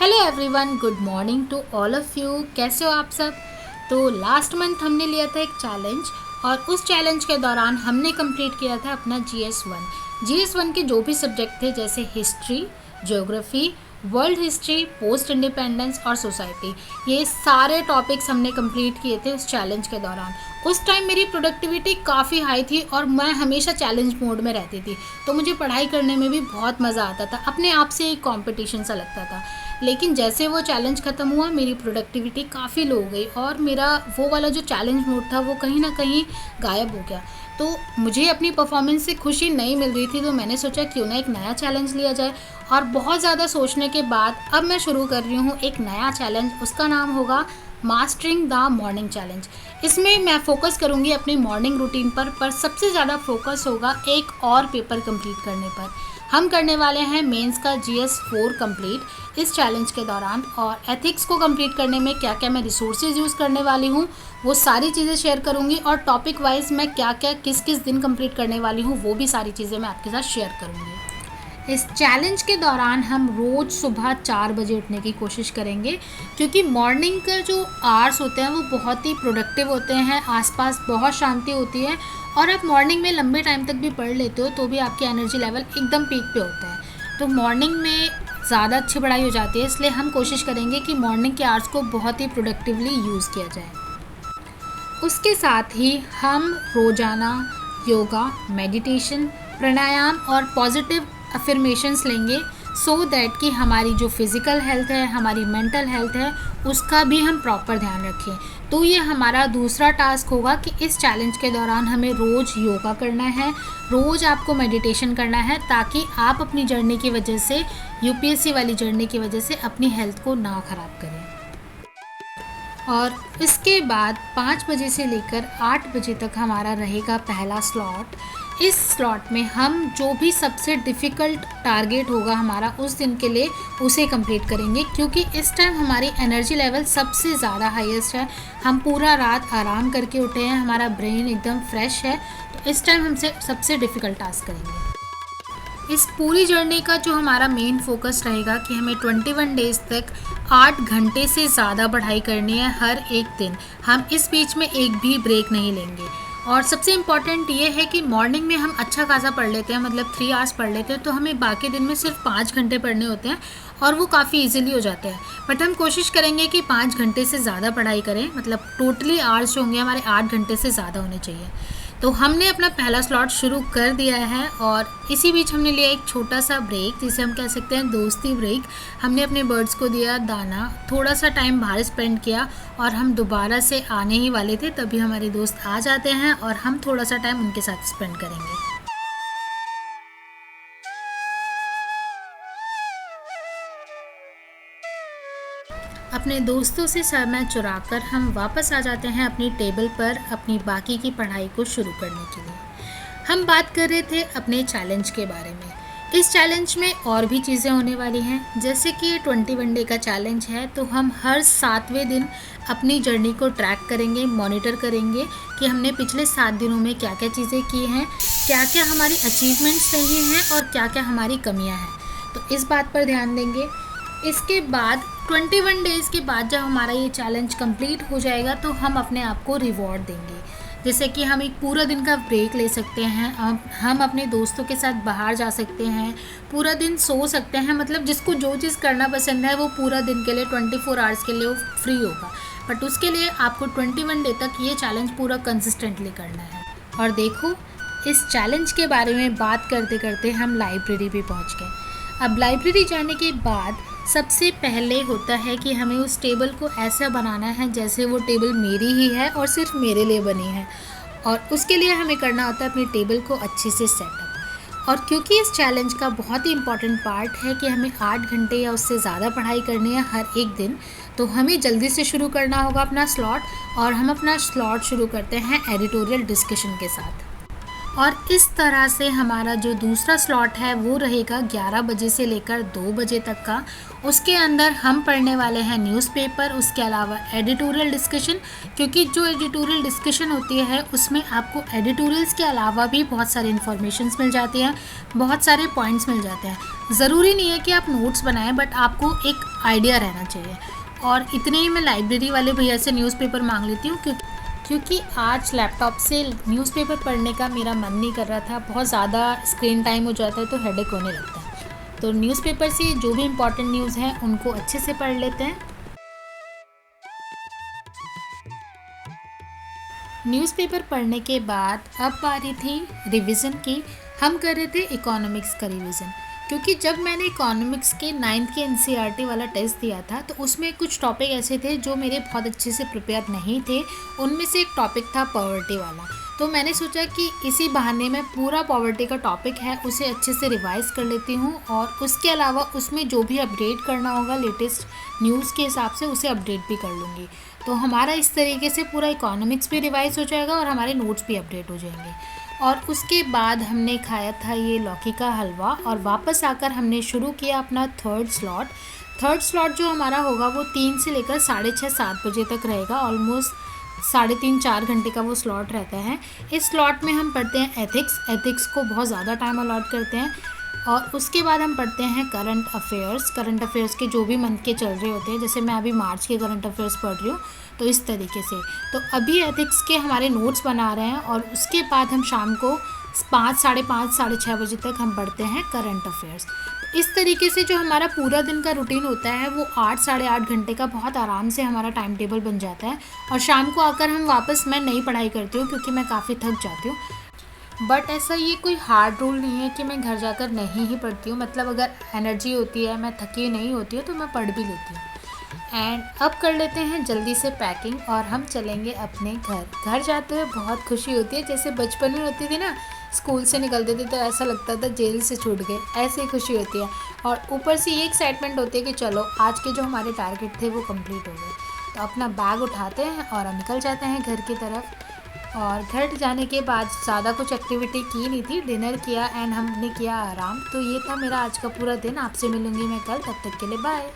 Hello everyone, good morning to all of you. कैसे हो आप सब? तो लास्ट मंथ हमने लिया था एक चैलेंज और उस चैलेंज के दौरान हमने कंप्लीट किया था अपना GS1 के जो भी सब्जेक्ट थे, जैसे history, geography, world history, post independence और सोसाइटी, ये सारे टॉपिक्स हमने कंप्लीट किए थे उस चैलेंज के दौरान। उस टाइम मेरी प्रोडक्टिविटी काफ़ी हाई थी और मैं हमेशा चैलेंज मोड में रहती थी, तो मुझे पढ़ाई करने में भी बहुत मज़ा आता था। अपने आप से एक कंपटीशन सा लगता था। लेकिन जैसे वो चैलेंज ख़त्म हुआ, मेरी प्रोडक्टिविटी काफ़ी लो हो गई और मेरा वो वाला जो चैलेंज मोड था वो कहीं ना कहीं गायब हो गया। तो मुझे अपनी परफॉर्मेंस से खुशी नहीं मिल रही थी, तो मैंने सोचा क्यों ना एक नया चैलेंज लिया जाए। और बहुत ज़्यादा सोचने के बाद अब मैं शुरू कर रही हूँ एक नया चैलेंज। उसका नाम होगा मास्टरिंग द मॉर्निंग चैलेंज। इसमें मैं फोकस करूँगी अपनी मॉर्निंग रूटीन पर सबसे ज़्यादा फोकस होगा एक और पेपर कंप्लीट करने पर। हम करने वाले हैं मेंस का GS4 कंप्लीट इस चैलेंज के दौरान। और एथिक्स को कंप्लीट करने में क्या क्या मैं रिसोर्सेज यूज़ करने वाली हूँ वो सारी चीज़ें शेयर करूँगी, और टॉपिक वाइज मैं क्या क्या किस किस दिन कंप्लीट करने वाली हूँ वो भी सारी चीज़ें मैं आपके साथ शेयर करूँगी। इस चैलेंज के दौरान हम रोज़ सुबह 4 बजे उठने की कोशिश करेंगे, क्योंकि मॉर्निंग का जो आवर्स होते हैं वो बहुत ही प्रोडक्टिव होते हैं। आसपास बहुत शांति होती है और आप मॉर्निंग में लंबे टाइम तक भी पढ़ लेते हो तो भी आपकी एनर्जी लेवल एकदम पीक पे होता है। तो मॉर्निंग में ज़्यादा अच्छी पढ़ाई हो जाती है, इसलिए हम कोशिश करेंगे कि मॉर्निंग के आवर्स को बहुत ही प्रोडक्टिवली यूज़ किया जाए। उसके साथ ही हम रोज़ाना योगा, मेडिटेशन, प्राणायाम और पॉजिटिव अफर्मेशंस लेंगे, सो दैट कि हमारी जो फिज़िकल हेल्थ है, हमारी मेंटल हेल्थ है, उसका भी हम प्रॉपर ध्यान रखें। तो ये हमारा दूसरा टास्क होगा कि इस चैलेंज के दौरान हमें रोज़ योगा करना है, रोज़ आपको मेडिटेशन करना है, ताकि आप अपनी जर्नी की वजह से, UPSC वाली जर्नी की वजह से अपनी हेल्थ को ना ख़राब करें। और इसके बाद 5 बजे से लेकर 8 बजे तक हमारा रहेगा पहला स्लॉट। इस स्लॉट में हम जो भी सबसे डिफ़िकल्ट टारगेट होगा हमारा उस दिन के लिए उसे कंप्लीट करेंगे, क्योंकि इस टाइम हमारी एनर्जी लेवल सबसे ज़्यादा हाईएस्ट है। हम पूरा रात आराम करके उठे हैं, हमारा ब्रेन एकदम फ्रेश है, तो इस टाइम हमसे सबसे डिफ़िकल्ट टास्क करेंगे। इस पूरी जर्नी का जो हमारा मेन फोकस रहेगा कि हमें 21 डेज़ तक 8 घंटे से ज़्यादा पढ़ाई करनी है हर एक दिन। हम इस बीच में एक भी ब्रेक नहीं लेंगे। और सबसे इम्पॉर्टेंट ये है कि मॉर्निंग में हम अच्छा खासा पढ़ लेते हैं, मतलब 3 आवर्स पढ़ लेते हैं, तो हमें बाकी दिन में सिर्फ 5 घंटे पढ़ने होते हैं और वो काफ़ी इजीली हो जाते हैं। बट हम कोशिश करेंगे कि 5 घंटे से ज़्यादा पढ़ाई करें, मतलब टोटली आवर्स जो होंगे हमारे 8 घंटे से ज़्यादा होने चाहिए। तो हमने अपना पहला स्लॉट शुरू कर दिया है और इसी बीच हमने लिया एक छोटा सा ब्रेक, जिसे हम कह सकते हैं दोस्ती ब्रेक। हमने अपने बर्ड्स को दिया दाना, थोड़ा सा टाइम बाहर स्पेंड किया और हम दोबारा से आने ही वाले थे, तभी हमारे दोस्त आ जाते हैं और हम थोड़ा सा टाइम उनके साथ स्पेंड करेंगे। अपने दोस्तों से समय चुराकर हम वापस आ जाते हैं अपनी टेबल पर अपनी बाकी की पढ़ाई को शुरू करने के लिए। हम बात कर रहे थे अपने चैलेंज के बारे में। इस चैलेंज में और भी चीज़ें होने वाली हैं, जैसे कि ये 21 डे का चैलेंज है, तो हम हर 7वें दिन अपनी जर्नी को ट्रैक करेंगे, मॉनिटर करेंगे कि हमने पिछले 7 दिनों में क्या क्या चीज़ें की हैं, क्या क्या हमारी अचीवमेंट्स रही हैं और क्या क्या हमारी कमियाँ हैं। तो इस बात पर ध्यान देंगे। इसके बाद 21 डेज़ के बाद जब हमारा ये चैलेंज कंप्लीट हो जाएगा तो हम अपने आप को रिवॉर्ड देंगे, जैसे कि हम एक पूरा दिन का ब्रेक ले सकते हैं, हम अपने दोस्तों के साथ बाहर जा सकते हैं, पूरा दिन सो सकते हैं। मतलब जिसको जो चीज़ करना पसंद है वो पूरा दिन के लिए 24 आवर्स के लिए वो फ्री होगा। बट उसके लिए आपको 21 डे तक ये चैलेंज पूरा कंसिस्टेंटली करना है। और देखो, इस चैलेंज के बारे में बात करते करते हम लाइब्रेरी भी पहुँच गए। अब लाइब्रेरी जाने के बाद सबसे पहले होता है कि हमें उस टेबल को ऐसा बनाना है जैसे वो टेबल मेरी ही है और सिर्फ मेरे लिए बनी है। और उसके लिए हमें करना होता है अपनी टेबल को अच्छे से सेटअप। और क्योंकि इस चैलेंज का बहुत ही इम्पॉर्टेंट पार्ट है कि हमें 8 घंटे या उससे ज़्यादा पढ़ाई करनी है हर एक दिन, तो हमें जल्दी से शुरू करना होगा अपना स्लॉट। और हम अपना स्लॉट शुरू करते हैं एडिटोरियल डिस्कशन के साथ। और इस तरह से हमारा जो दूसरा स्लॉट है वो रहेगा 11 बजे से लेकर 2 बजे तक का। उसके अंदर हम पढ़ने वाले हैं न्यूज़पेपर, उसके अलावा एडिटोरियल डिस्कशन, क्योंकि जो एडिटोरियल डिस्कशन होती है उसमें आपको एडिटोरियल्स के अलावा भी बहुत सारी इन्फॉर्मेशंस मिल जाती हैं, बहुत सारे पॉइंट्स मिल जाते हैं। ज़रूरी नहीं है कि आप नोट्स बनाएं, बट आपको एक आइडिया रहना चाहिए। और इतने ही मैं लाइब्रेरी वाले भैया से न्यूज़पेपर मांग लेती हूँ, क्योंकि आज लैपटॉप से न्यूज़पेपर पढ़ने का मेरा मन नहीं कर रहा था। बहुत ज़्यादा स्क्रीन टाइम हो जाता है तो हेडेक होने लगता है। तो न्यूज़पेपर से जो भी इम्पोर्टेंट न्यूज़ हैं उनको अच्छे से पढ़ लेते हैं। न्यूज़पेपर पढ़ने के बाद अब बारी थी रिवीजन की। हम कर रहे थे इकोनॉमिक्स का रिवीजन, क्योंकि जब मैंने इकोनॉमिक्स के 9th के एनसीईआरटी वाला टेस्ट दिया था तो उसमें कुछ टॉपिक ऐसे थे जो मेरे बहुत अच्छे से प्रिपेयर नहीं थे। उनमें से एक टॉपिक था पॉवर्टी वाला। तो मैंने सोचा कि इसी बहाने में पूरा पॉवर्टी का टॉपिक है उसे अच्छे से रिवाइज़ कर लेती हूँ, और उसके अलावा उसमें जो भी अपडेट करना होगा लेटेस्ट न्यूज़ के हिसाब से उसे अपडेट भी कर लूँगी। तो हमारा इस तरीके से पूरा इकोनॉमिक्स भी रिवाइज़ हो जाएगा और हमारे नोट्स भी अपडेट हो जाएंगे। और उसके बाद हमने खाया था ये लौकी का हलवा, और वापस आकर हमने शुरू किया अपना थर्ड स्लॉट जो हमारा होगा वो 3 से लेकर 6:30-7 बजे तक रहेगा। ऑलमोस्ट 3.5-4 घंटे का वो स्लॉट रहता है। इस स्लॉट में हम पढ़ते हैं एथिक्स को बहुत ज़्यादा टाइम अलॉट करते हैं। और उसके बाद हम पढ़ते हैं करंट अफेयर्स के जो भी मंथ के चल रहे होते हैं। जैसे मैं अभी मार्च के करंट अफेयर्स पढ़ रही हूँ, तो इस तरीके से। तो अभी एथिक्स के हमारे नोट्स बना रहे हैं, और उसके बाद हम शाम को 5, 5:30, 6:30 बजे तक हम पढ़ते हैं करंट अफेयर्स। इस तरीके से जो हमारा पूरा दिन का रूटीन होता है वो 8 साढ़े 8 घंटे का बहुत आराम से हमारा टाइम टेबल बन जाता है। और शाम को आकर हम वापस, मैं नई पढ़ाई करती हूँ क्योंकि मैं काफ़ी थक जाती हूँ। बट ऐसा ये कोई हार्ड रूल नहीं है कि मैं घर जाकर नहीं ही पढ़ती हूँ। मतलब अगर एनर्जी होती है, मैं थकी नहीं होती हूँ, तो मैं पढ़ भी लेती हूँ। एंड अब कर लेते हैं जल्दी से पैकिंग, और हम चलेंगे अपने घर जाते हुए बहुत खुशी होती है। जैसे बचपन में होती थी ना, स्कूल से निकलते थे तो ऐसा लगता था जेल से छूट गए, ऐसे ही खुशी होती है। और ऊपर से ये एक्साइटमेंट होती है कि चलो आज के जो हमारे टारगेट थे वो कंप्लीट हो गए। तो अपना बैग उठाते हैं और निकल जाते हैं घर की तरफ। और घर जाने के बाद ज़्यादा कुछ एक्टिविटी की नहीं थी, डिनर किया एंड हमने किया आराम। तो ये था मेरा आज का पूरा दिन। आपसे मिलूँगी मैं कल, तब तक के लिए बाय।